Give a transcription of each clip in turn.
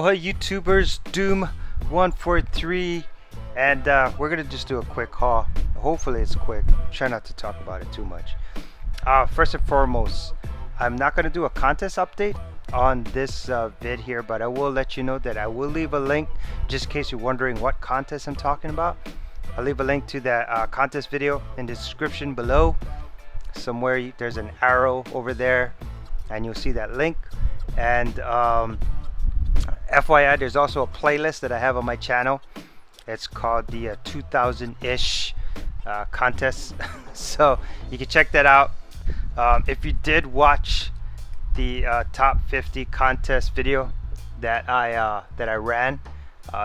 Aloha YouTubers, Doom143, and we're gonna just do a quick haul. Hopefully it's quick. Try not to talk about it too much. First and foremost, I'm not gonna do a contest update on this vid here, but I will let you know that I will leave a link just in case you're wondering what contest I'm talking about. I'll leave a link to that contest video in the description below. Somewhere there's an arrow over there and you'll see that link. And FYI, there's also a playlist that I have on my channel. It's called the 2000-ish contest. So you can check that out. If you did watch the top 50 contest video that I ran,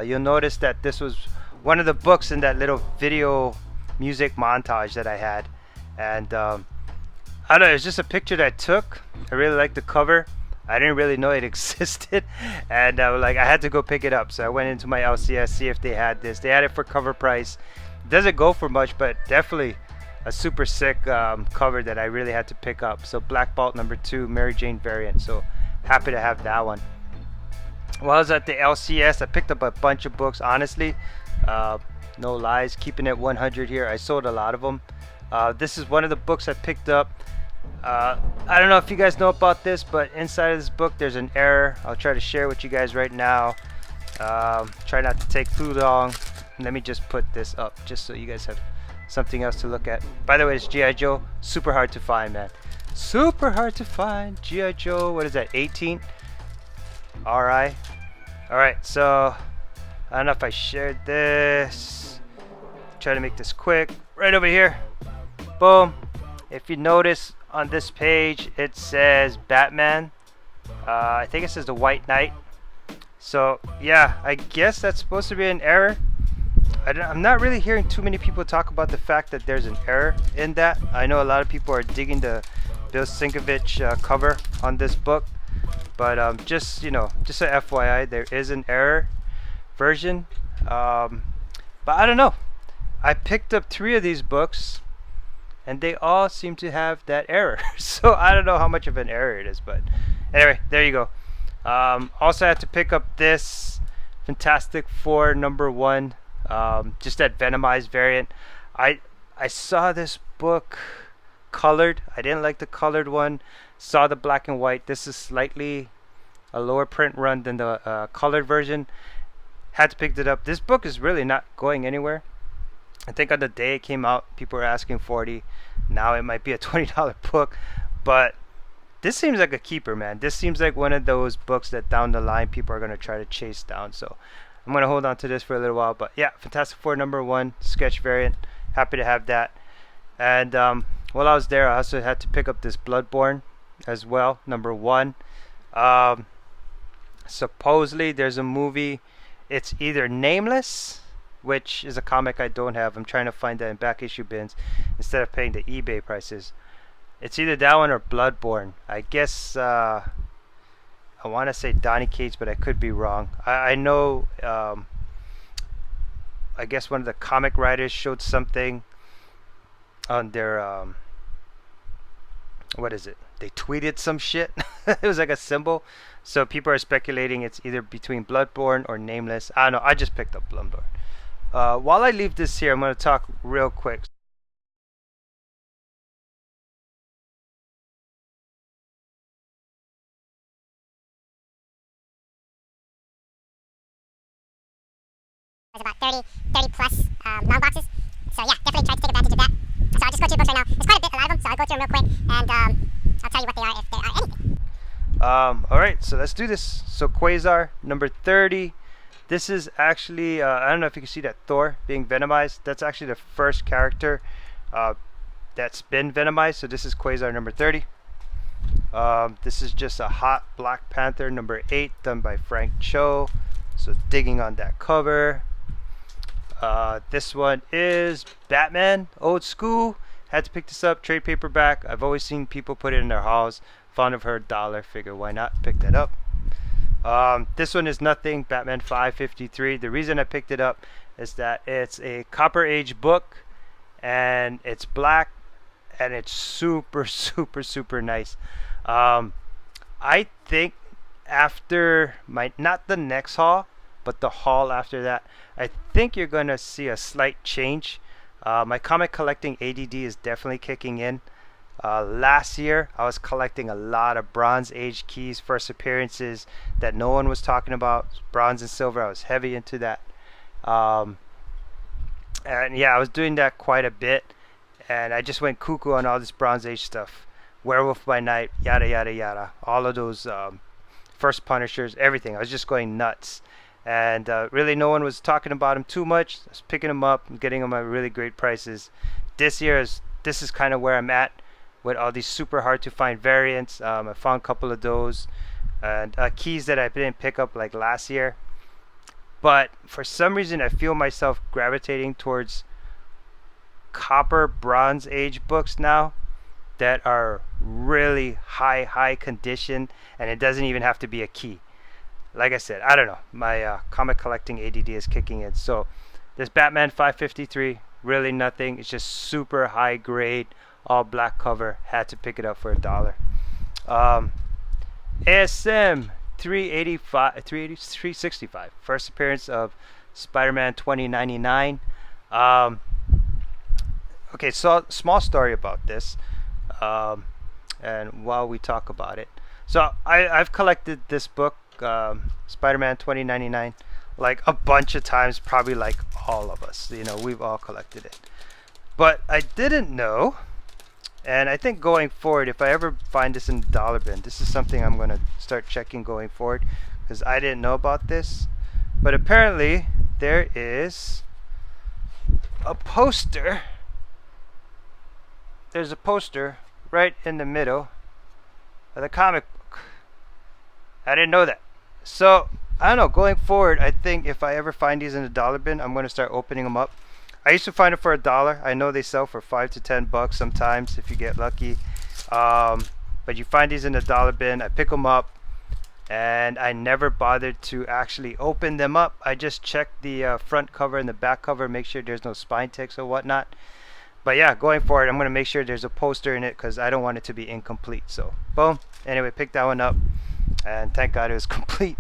you'll notice that this was one of the books in that little video music montage that I had. And I don't know, it's just a picture that I took. I really like the cover. I didn't really know it existed, and I had to go pick it up. So I went into my LCS, see if they had this. They had it for cover price. It doesn't go for much, but definitely a super sick cover that I really had to pick up. So Black Bolt #2 Mary Jane variant. So happy to have that one. While I was at the LCS, I picked up a bunch of books. Honestly, no lies, keeping it 100 here. I sold a lot of them. This is one of the books I picked up. I don't know if you guys know about this, but inside of this book there's an error. I'll try to share with you guys right now. Try not to take too long. Let me just put this up just so you guys have something else to look at. By the way, it's G.I. Joe. Super hard to find, man. Super hard to find. G.I. Joe, what is that, 18? R.I. Alright, so I don't know if I shared this. Try to make this quick. Right over here. Boom. If you notice on this page, it says Batman. I think it says the White Knight. So yeah, I guess that's supposed to be an error. I'm not really hearing too many people talk about the fact that there's an error in that. I know a lot of people are digging the Bill Sienkiewicz cover on this book, but just a FYI, there is an error version. But I don't know. I picked up 3 of these books, and they all seem to have that error. So I don't know how much of an error it is, but anyway, there you go. Also, I had to pick up this Fantastic Four #1, just that Venomized variant. I saw this book colored. I didn't like the colored one. Saw the black and white. This is slightly a lower print run than the colored version. Had to pick it up. This book is really not going anywhere. I think on the day it came out, people were asking $40. Now it might be a $20 book, but this seems like a keeper, man. This seems like one of those books that down the line people are going to try to chase down. So I'm going to hold on to this for a little while. But yeah, Fantastic Four #1 sketch variant. Happy to have that. And while I was there, I also had to pick up this Bloodborne as well, #1. Supposedly there's a movie. It's either Nameless, which is a comic I don't have. I'm trying to find that in back issue bins instead of paying the eBay prices. It's either that one or Bloodborne. I guess I want to say Donny Cates, but I could be wrong. I know I guess one of the comic writers showed something on their what is it? They tweeted some shit. It was like a symbol. So people are speculating it's either between Bloodborne or Nameless. I don't know. I just picked up Bloodborne. While I leave this here, I'm going to talk real quick. There's about 30 plus long boxes. So yeah, definitely try to take advantage of that. So I'll just go through the books right now. There's quite a lot of them, so I'll go through them real quick, and I'll tell you what they are if there are anything. Alright, so let's do this. So Quasar, #30. This is actually, I don't know if you can see that Thor being venomized. That's actually the first character that's been venomized. So this is Quasar #30. This is just a hot Black Panther #8 done by Frank Cho. So digging on that cover. This one is Batman, old school. Had to pick this up, trade paperback. I've always seen people put it in their hauls. Found it for $1. Figure why not pick that up. This one is nothing. Batman 553. The reason I picked it up is that it's a Copper Age book, and it's black, and it's super super super nice. I think after my, not the next haul, but the haul after that, I think you're gonna see a slight change. My comic collecting ADD is definitely kicking in. Last year I was collecting a lot of Bronze Age keys, first appearances that no one was talking about. Bronze and silver, I was heavy into that. And yeah, I was doing that quite a bit, and I just went cuckoo on all this Bronze Age stuff. Werewolf by Night, yada yada yada, all of those first Punishers, everything. I was just going nuts, and really no one was talking about them too much. I was picking them up and getting them at really great prices. This is kind of where I'm at with all these super hard to find variants. I found a couple of those, and keys that I didn't pick up like last year. But for some reason I feel myself gravitating towards copper Bronze Age books now that are really high condition, and it doesn't even have to be a key. Like I said, I don't know, my comic collecting ADD is kicking in. So this Batman 553, really nothing. It's just super high grade, all black cover. Had to pick it up for $1. ASM 365, first appearance of Spider-Man 2099. Okay, so small story about this, and while we talk about it, so I've collected this book, Spider-Man 2099, like a bunch of times, probably like all of us, you know, we've all collected it. But I didn't know, and I think going forward, if I ever find this in the dollar bin, this is something I'm going to start checking going forward, because I didn't know about this. But apparently there is a poster. There's a poster right in the middle of the comic book. I didn't know that. So I don't know, going forward, I think if I ever find these in the dollar bin, I'm going to start opening them up. I used to find them for $1. I know they sell for $5 to $10 sometimes if you get lucky. But you find these in the dollar bin. I pick them up, and I never bothered to actually open them up. I just check the front cover and the back cover, make sure there's no spine ticks or whatnot. But yeah, going forward, I'm going to make sure there's a poster in it, because I don't want it to be incomplete. So boom. Anyway, pick that one up, and thank God it was complete.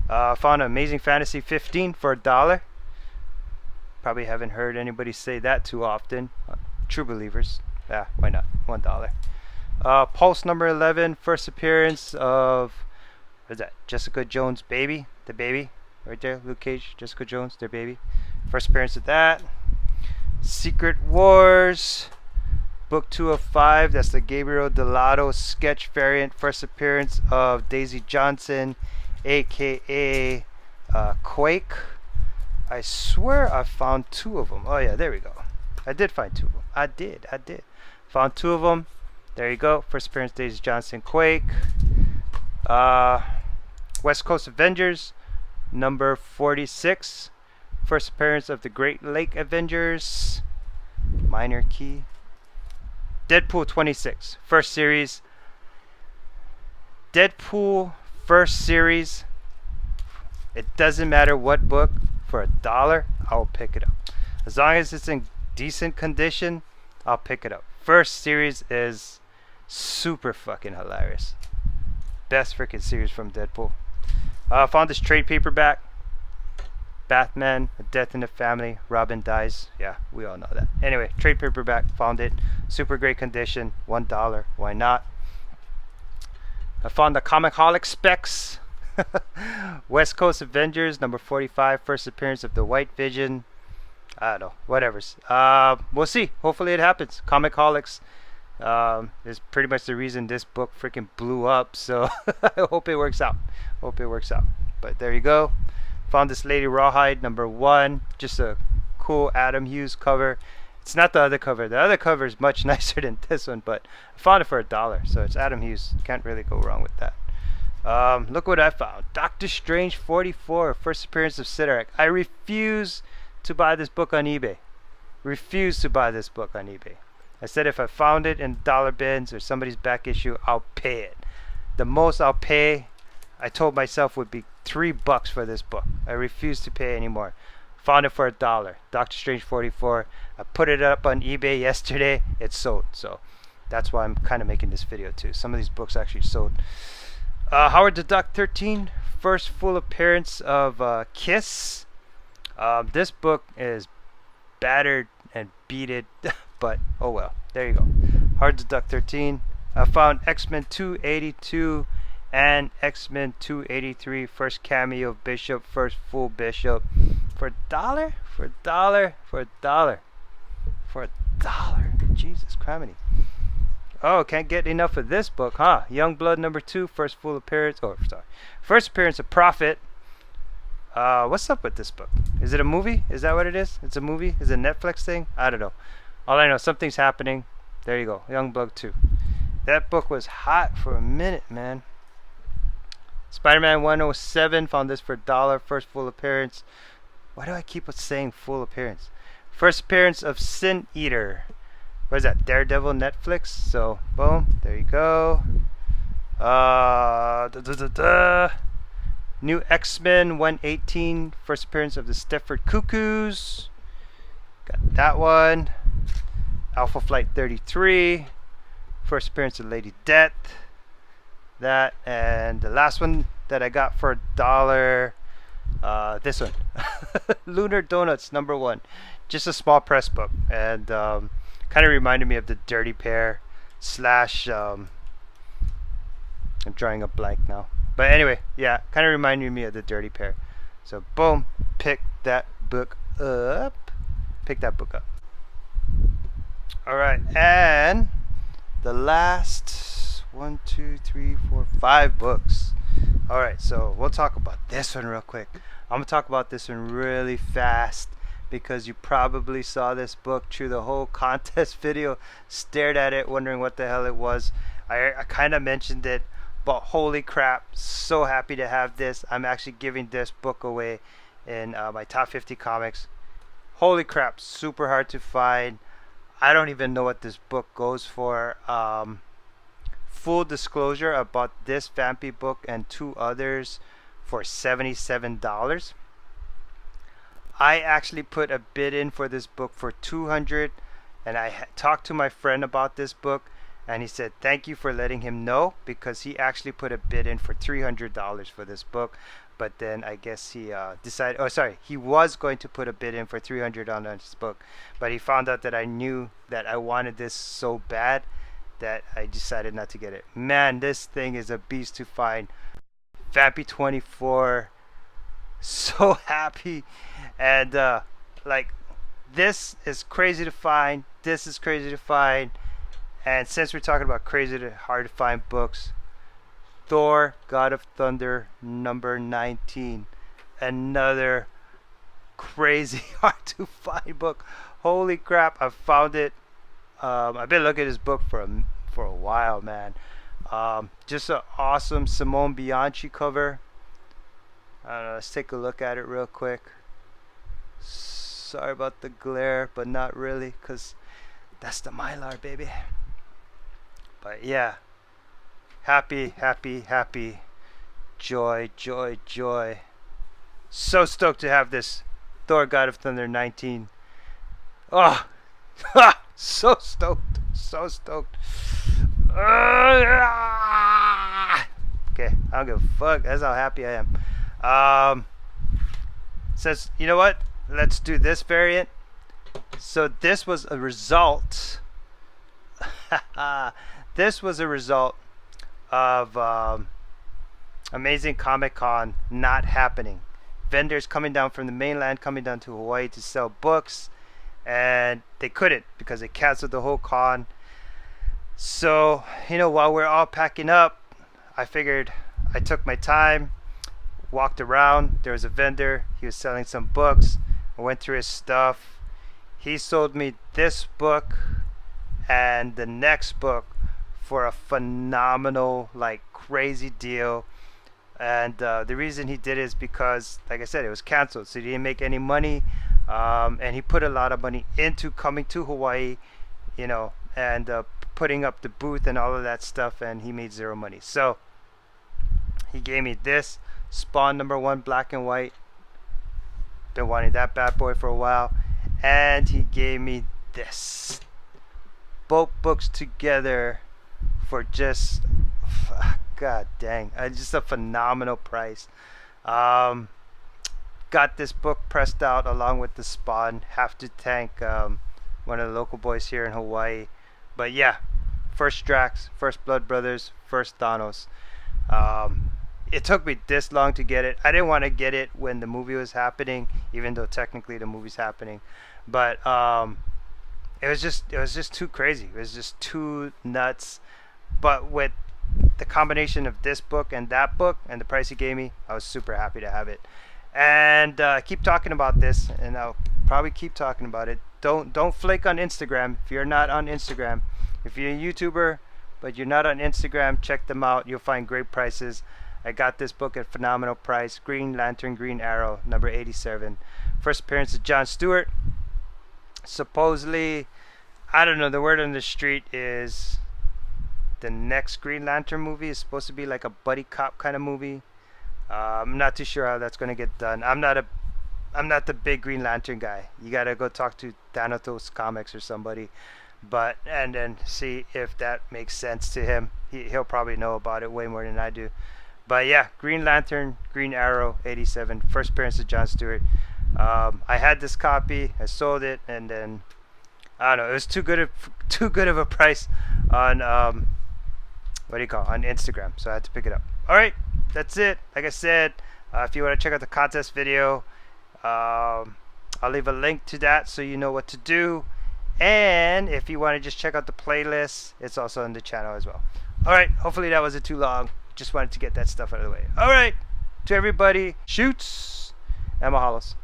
Found Amazing Fantasy 15 for $1. Probably haven't heard anybody say that too often. True believers. Yeah, why not? $1. Pulse number 11, first appearance of, what is that? Jessica Jones' baby. The baby. Right there, Luke Cage, Jessica Jones, their baby. First appearance of that. Secret Wars, book 2 of 5. That's the Gabriel Delato sketch variant. First appearance of Daisy Johnson, aka Quake. I swear I found 2 of them. Oh yeah, there we go. I did find 2 of them. I did. Found 2 of them. There you go. First appearance, Daisy Johnson, Quake. West Coast Avengers, number 46. First appearance of the Great Lake Avengers. Minor key. Deadpool 26. First series. Deadpool first series. It doesn't matter what book. For $1, I'll pick it up. As long as it's in decent condition, I'll pick it up. First series is super fucking hilarious. Best freaking series from Deadpool. Found this trade paperback. Batman, A Death in the Family, Robin dies. Yeah, we all know that. Anyway, trade paperback, found it. Super great condition, $1. Why not? I found the Comic-Holic specs. West Coast Avengers, number 45, first appearance of the White Vision. I don't know, whatever's. We'll see. Hopefully it happens. Comic-Holics is pretty much the reason this book freaking blew up. So I hope it works out. But there you go. Found this Lady Rawhide, number 1. Just a cool Adam Hughes cover. It's not the other cover. The other cover is much nicer than this one, but I found it for $1. So it's Adam Hughes. Can't really go wrong with that. Look what I found. Doctor Strange 44, first appearance of Sidarak. I refuse to buy this book on eBay. I said if I found it in dollar bins or somebody's back issue, I'll pay it. The most I'll pay, I told myself, would be $3 for this book. I refuse to pay anymore. Found it for $1. Doctor Strange 44. I put it up on eBay yesterday. It's sold. So that's why I'm kind of making this video too. Some of these books actually sold. Howard the Duck 13, first full appearance of Kiss. This book is battered and beaten, but oh well. There you go. Howard the Duck 13. I found X-Men 282 and X-Men 283. First cameo of Bishop, first full Bishop. For a dollar? For a dollar? For a dollar? For a dollar? Jesus criminy. Oh, can't get enough of this book, huh? Youngblood #2, first full appearance. Oh, sorry. First appearance of Prophet. What's up with this book? Is it a movie? Is that what it is? It's a movie? Is it a Netflix thing? I don't know. All I know, something's happening. There you go. Youngblood 2. That book was hot for a minute, man. Spider-Man 107, found this for a dollar. First full appearance. Why do I keep saying full appearance? First appearance of Sin Eater. What is that? Daredevil Netflix. So, boom. There you go. New X-Men 118. First appearance of the Stepford Cuckoos. Got that one. Alpha Flight 33. First appearance of Lady Death. That, and the last one that I got for a dollar. This one. Lunar Donuts #1. Just a small press book. And kind of reminded me of the Dirty Pair slash I'm drawing a blank now, but anyway, yeah, kind of reminded me of the Dirty Pair. So boom, pick that book up. All right, and the last 1, 2, 3, 4, 5 books. All right, so we'll talk about this one real quick. I'm gonna talk about this one really fast, because you probably saw this book through the whole contest video, stared at it, wondering what the hell it was. I kind of mentioned it, but holy crap, so happy to have this. I'm actually giving this book away in my top 50 comics. Holy crap, super hard to find. I don't even know what this book goes for. Full disclosure, I bought this Vampy book and 2 others for $77. I actually put a bid in for this book for $200, and I talked to my friend about this book, and he said thank you for letting him know, because he actually put a bid in for $300 for this book, but then I guess he decided, oh sorry, he was going to put a bid in for $300 on this book, but he found out that I knew that I wanted this so bad that I decided not to get it. Man, this thing is a beast to find. Vampy 24, so happy. And like, this is crazy to find, this is crazy to find. And since we're talking about crazy to hard to find books, Thor God of Thunder #19, another crazy hard to find book. Holy crap, I found it. I've been looking at this book for a while, man. Just an awesome Simone Bianchi cover. I don't know, let's take a look at it real quick. Sorry about the glare, but not really, because that's the Mylar, baby. But yeah, happy, happy, happy, joy, joy, joy. So stoked to have this Thor God of Thunder 19. Oh, so stoked, so stoked. Okay, I don't give a fuck. That's how happy I am. Says, you know what? Let's do this variant. So this was a result. This was a result of Amazing Comic Con not happening. Vendors coming down from the mainland, coming down to Hawaii to sell books, and they couldn't because they canceled the whole con. So, you know, while we're all packing up, I figured I took my time, walked around. There was a vendor, he was selling some books. I went through his stuff. He sold me this book and the next book for a phenomenal, like, crazy deal. And the reason he did it is because, like I said, it was canceled, so he didn't make any money. And he put a lot of money into coming to Hawaii, you know, and putting up the booth and all of that stuff, and he made zero money. So he gave me this Spawn #1 black and white. Been wanting that bad boy for a while. And he gave me this. Both books together for just, God dang, just a phenomenal price. Um, got this book pressed out along with the Spawn. Have to thank one of the local boys here in Hawaii. But yeah, first Drax, first Blood Brothers, first Thanos. Um, it took me this long to get it. I didn't want to get it when the movie was happening, even though technically the movie's happening. But it was just too crazy. It was just too nuts. But with the combination of this book and that book and the price he gave me, I was super happy to have it. And keep talking about this, and I'll probably keep talking about it. Don't flake on Instagram if you're not on Instagram. If you're a YouTuber but you're not on Instagram, check them out. You'll find great prices. I got this book at phenomenal price. Green Lantern, Green Arrow, number 87. First appearance of Jon Stewart. Supposedly, I don't know, the word on the street is the next Green Lantern movie is supposed to be like a buddy cop kind of movie. I'm not too sure how that's going to get done. I'm not the big Green Lantern guy. You got to go talk to Thanatos Comics or somebody. But and then see if that makes sense to him. He'll probably know about it way more than I do. But yeah, Green Lantern, Green Arrow, 87, first appearance of Jon Stewart. I had this copy, I sold it, and then I don't know, it was too good of a price on what do you call it? On Instagram, so I had to pick it up. All right, that's it. Like I said, if you want to check out the contest video, I'll leave a link to that so you know what to do. And if you want to just check out the playlist, it's also on the channel as well. All right, hopefully that wasn't too long. Just wanted to get that stuff out of the way. All right, to everybody, shoots and mahalos.